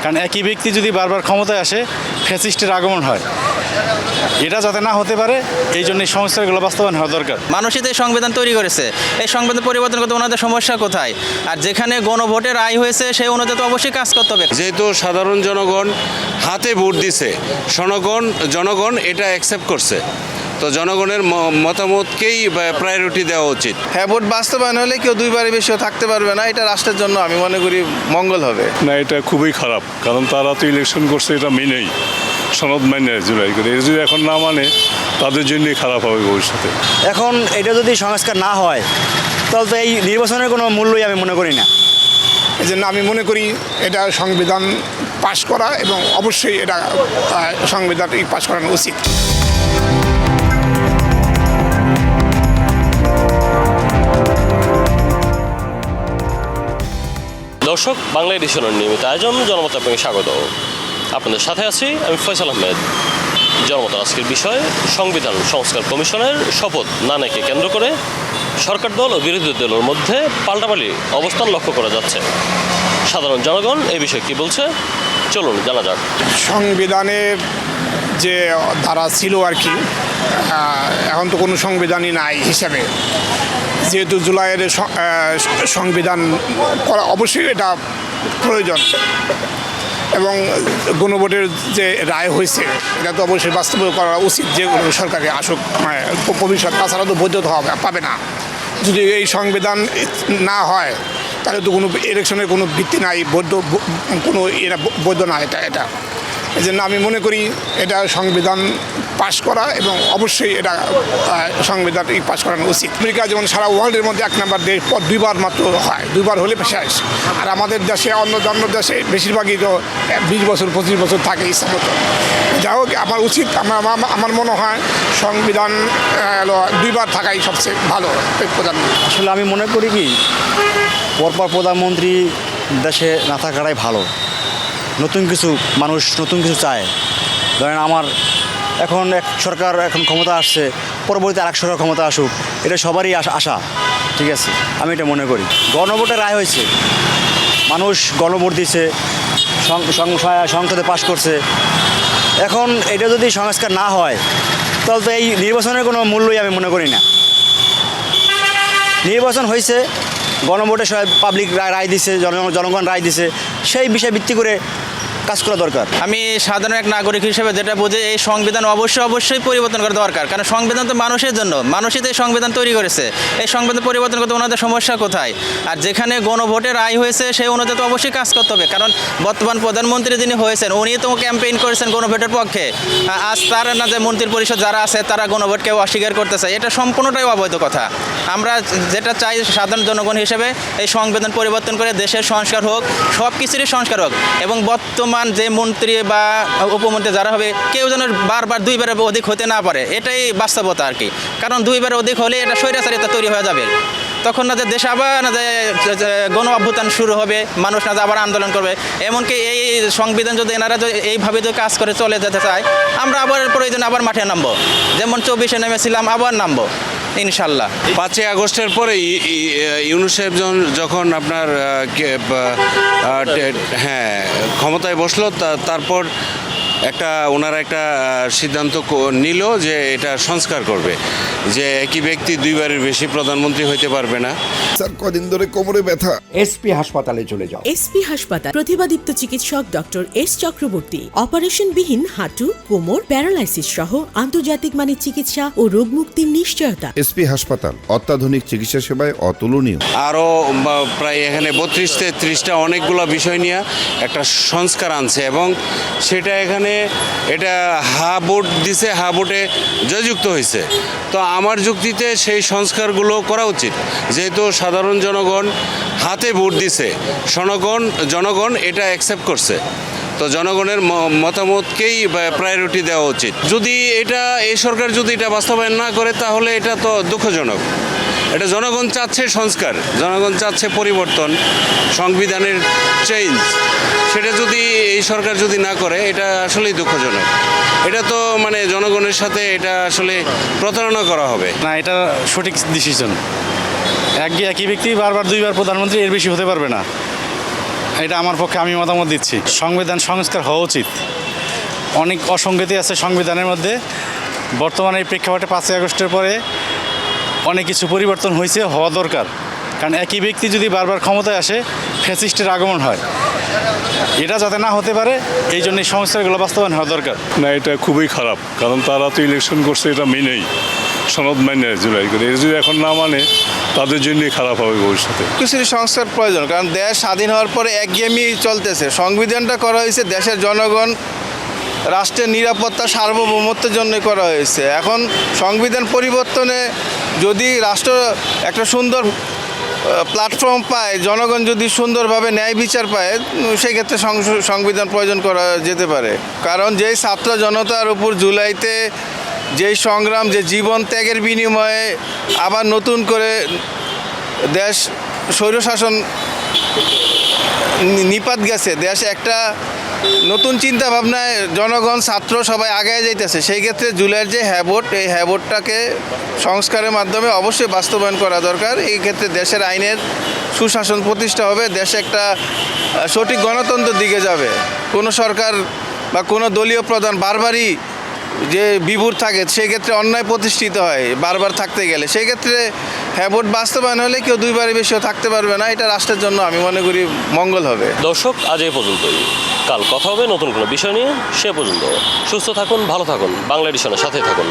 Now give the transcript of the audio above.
কারণ একই ব্যক্তি যদি বারবার ক্ষমতায় আসে ফ্যাসিস্টের আগমন হয়, এটা যাতে না হতে পারে এই জন্য এই সংস্কারগুলো বাস্তবায়ন হওয়া দরকার। মানুষই তো এই সংবিধান তৈরি করেছে, এই সংবিধান পরিবর্তন করতে ওনাদের সমস্যা কোথায়? আর যেখানে গণভোটের রায় হয়েছে সেই অনুযায়ী তো অবশ্যই কাজ করতে হবে। যেহেতু সাধারণ জনগণ হাতে ভোট দিছে, জনগণ এটা অ্যাকসেপ্ট করছে, তো জনগণের মতামতকেই প্রায়োরিটি দেওয়া উচিত। হ্যাঁ, ভোট বাস্তবায়ন হলে কেউ দুইবারের বেশিও থাকতে পারবে না, এটা রাষ্ট্রের জন্য আমি মনে করি মঙ্গল হবে। না, এটা খুবই খারাপ, কারণ তারা তো ইলেকশন করছে এটা মেনেই, সনদ মানে জুলাই করে, এটা যদি এখন না মানে তাদের জন্যই খারাপ হবে ভবিষ্যতে। এখন এটা যদি সংস্কার না হয় তাহলে তো এই নির্বাচনের কোনো মূল্যই আমি মনে করি না। এই জন্য আমি মনে করি এটা সংবিধান পাশ করা এবং অবশ্যই এটা সংবিধান পাশ করানো উচিত। দর্শক, বাংলা এডিশনের নিয়মিত আয়োজন জনমত আপনাকে স্বাগত। আপনাদের সাথে আছি আমি ফয়সাল আহমেদ। জনমত আজকের বিষয় সংবিধান সংস্কার কমিশনের শপথ না নাকি কেন্দ্র করে সরকার দল ও বিরোধী দলের মধ্যে পাল্টাপাল্টি অবস্থান লক্ষ্য করা যাচ্ছে। সাধারণ জনগণ এই বিষয়ে কী বলছে চলুন জানা যাক। সংবিধানের যে ধারা ছিল আর কি, এখন তো কোনো সংবিধানই নাই হিসাবে, যেহেতু জুলাইয়ের সংবিধান করা অবশ্যই এটা প্রয়োজন এবং গণভোটের যে রায় হয়েছে এটা তো অবশ্যই বাস্তবায়ন করা উচিত, যে কোনো সরকারি আসুক ভবিষ্যৎ, তাছাড়া তো বৈধতা পাবে না। যদি এই সংবিধান না হয় তাহলে তো কোনো ইলেকশনের কোনো ভিত্তি নাই, কোনো এটা বৈধ না এটা। এই জন্য আমি মনে করি এটা সংবিধান পাশ করা এবং অবশ্যই এটা সংবিধান পাশ করানো উচিত। আমেরিকা যেমন সারা ওয়ার্ল্ডের মধ্যে 1 নম্বর দেশ, পর 2বার মাত্র হয়, 2বার হলে শেষ। আর আমাদের দেশে অন্য দেশে বেশিরভাগই তো 20 বছর 25 বছর থাকে ইচ্ছা মতো। যাই হোক, আমার উচিত, আমার মনে হয় সংবিধান 2বার থাকাই সবচেয়ে ভালো প্রধানমন্ত্রী। আসলে আমি মনে করি কি, পরপর প্রধানমন্ত্রী দেশে না থাকাটাই ভালো। নতুন কিছু চায়। ধরেন আমার এখন এক সরকার এখন ক্ষমতা আসছে, পরবর্তীতে আরেক সরকার ক্ষমতা আসুক, এটা সবারই আশা, ঠিক আছে, আমি এটা মনে করি। গণভোটের রায় হয়েছে, মানুষ গণভোট দিছে, সংসদে পাশ করছে। এখন এটা যদি সংস্কার না হয় তাহলে তো এই নির্বাচনের কোনো মূল্যই আমি মনে করি না। নির্বাচন হয়েছে, গণভোটে পাবলিক রায় দিছে, জনগণ রায় দিছে, সেই বিষয় ভিত্তি করে কাজ করা দরকার। আমি সাধারণ এক নাগরিক হিসেবে যেটা বুঝি, এই সংবিধান অবশ্যই পরিবর্তন করা দরকার। কারণ সংবিধান তো মানুষের জন্য, মানুষই তো এই সংবিধান তৈরি করেছে, এই সংবিধান পরিবর্তন করতে ওনাদের সমস্যা কোথায়? আর যেখানে গণভোটের রায় হয়েছে সেই অনুযায়ী তো অবশ্যই কাজ করতে হবে। কারণ বর্তমান প্রধানমন্ত্রী যিনি হয়েছেন উনি তো ক্যাম্পেইন করেছেন গণভোটের পক্ষে। আজ তারা না যে মন্ত্রী পরিষদ যারা আছে তারা গণভোটকে অস্বীকার করতেছে, এটা সম্পূর্ণটাই অবৈধ কথা। আমরা যেটা চাই সাধারণ জনগণ হিসেবে, এই সংবিধান পরিবর্তন করে দেশের সংস্কার হোক, সব কিছুরই সংস্কার হোক, এবং বর্তমান যে মন্ত্রী বা উপমন্ত্রী যারা হবে কেউ যেন বারবার 2বারের অধিক হতে না পারে, এটাই বাস্তবতা আর কি। কারণ 2বারের অধিক হলে এটা স্বৈরাচারিতা তৈরি হয়ে যাবে। তখন না যে দেশে আবার না যে গণ অভ্যুত্থান শুরু হবে, মানুষ না যে আবার আন্দোলন করবে। এমনকি এই সংবিধান যদি এনারা এইভাবে যদি কাজ করে চলে যেতে চায়, আমরা আবার প্রয়োজনে আবার মাঠে নামবো, যেমন 24-এ নেমেছিলাম, আবার নামবো ইনশাল্লাহ। 5ই আগস্টের পরে ইউনুসেফ যখন আপনার ক্ষমতায় বসলো, তারপর ওনারা একটা সিদ্ধান্ত নিল যে এটা সংস্কার করবে, যে একই ব্যক্তি 2বারের বেশি প্রধানমন্ত্রী হইতে পারবে না। স্যার, কদিন ধরে কোমরে ব্যথা। এসপি হাসপাতালে চলে যাও। এসপি হাসপাতাল, প্রতিভাদীপ্ত চিকিৎসক ডক্টর এস চক্রবর্তী। অপারেশন বিহীন হাঁটু, কোমর, প্যারালাইসিস সহ আন্তর্জাতিক মানের চিকিৎসা ও রোগ মুক্তির নিশ্চয়তা। এসপি হাসপাতাল, অত্যাধুনিক চিকিৎসা সেবায় অতুলনীয়। আরও প্রায় এখানে 32-33টা অনেকগুলো বিষয় নিয়ে একটা সংস্কার আনছে, এবং সেটা এখানে এটা বোর্ড দিছে, বোর্ডে জয়যুক্ত হয়েছে। তো আমার যুক্তিতে সেই সংস্কারগুলো করা উচিত, যেহেতু সাধারণ জনগণ হাতে ভোট দিছে, জনগণ এটা অ্যাকসেপ্ট করছে, তো জনগণের মতামতকেই প্রায়োরিটি দেওয়া উচিত। যদি এই সরকার যদি এটা বাস্তবায়ন না করে তাহলে এটা তো দুঃখজনক। এটা জনগণ চাচ্ছে সংস্কার, জনগণ চাচ্ছে পরিবর্তন, সংবিধানের চেঞ্জ, সেটা যদি এই সরকার যদি না করে এটা আসলেই দুঃখজনক। এটা তো মানে জনগণের সাথে এটা আসলে প্রতারণা করা হবে না, এটা সঠিক ডিসিশন। একই ব্যক্তি বারবার 2বার প্রধানমন্ত্রী, এর বেশি হতে পারবে না। এটা আমার পক্ষে আমি মতামত দিচ্ছি সংবিধান সংস্কার হওয়া উচিত। অনেক অসঙ্গতি আছে সংবিধানের মধ্যে। বর্তমানে এই প্রেক্ষাপটে 5ই আগস্টের পরে অনেক কিছু পরিবর্তন হয়েছে, হওয়া দরকার। কারণ একই ব্যক্তি যদি বারবার ক্ষমতায় আসে, ফ্যাসিস্টের আগমন হয়। এটা যাতে না হতে পারে এই জন্য এই সংস্কারগুলো বাস্তবায়ন হওয়া দরকার। না, এটা খুবই খারাপ, কারণ তারা তো ইলেকশন করছে এটা মেনেই, সনদ মাইনে জুলাই করে। এটা যদি এখন না মানে তাদের জন্যই খারাপ হবে ভবিষ্যতে। কিছুরই সংস্কার প্রয়োজন, কারণ দেশ স্বাধীন হওয়ার পরে একঘেয়েমি চলতেছে। সংবিধানটা করা হয়েছে দেশের জনগণ, রাষ্ট্রের নিরাপত্তা, সার্বভৌমত্বের জন্য করা হয়েছে। এখন সংবিধান পরিবর্তনে যদি রাষ্ট্র একটা সুন্দর প্ল্যাটফর্ম পায়, জনগণ যদি সুন্দরভাবে ন্যায় বিচার পায়, সেক্ষেত্রে সংবিধান প্রয়োজন করা যেতে পারে। কারণ যেই ছাত্র জনতার উপর জুলাইতে যেই সংগ্রাম, যে জীবন ত্যাগের বিনিময়ে আবার নতুন করে দেশ স্বৈরশাসন নিপাত গেছে, দেশ একটা নতুন চিন্তা ভাবনায় জনগণ, ছাত্র সবাই আগায় যাইতেছে। সেই ক্ষেত্রে জুলাইয়ের যে হ্যাবোট, এই হ্যাবোটটাকে সংস্কারের মাধ্যমে অবশ্যই বাস্তবায়ন করা দরকার। এই ক্ষেত্রে দেশের আইনের সুশাসন প্রতিষ্ঠা হবে, দেশে একটা সঠিক গণতন্ত্রের দিকে যাবে। কোনো সরকার বা কোনো দলীয় প্রধান বারবারই যে বিভুর থাকে, সেই ক্ষেত্রে অন্যায় প্রতিষ্ঠিত হয় বারবার থাকতে গেলে। সেই ক্ষেত্রে হ্যাবোট বাস্তবায়ন হলে কেউ দুইবারের বেশিও থাকতে পারবে না। এটা রাষ্ট্রের জন্য আমি মনে করি মঙ্গল হবে। দর্শক, আজ এই পর্যন্তই। কাল কথা হবে নতুন কোনো বিষয় নিয়ে। সে পর্যন্ত সুস্থ থাকুন, ভালো থাকুন, বাংলা এডিশনের সাথে থাকুন।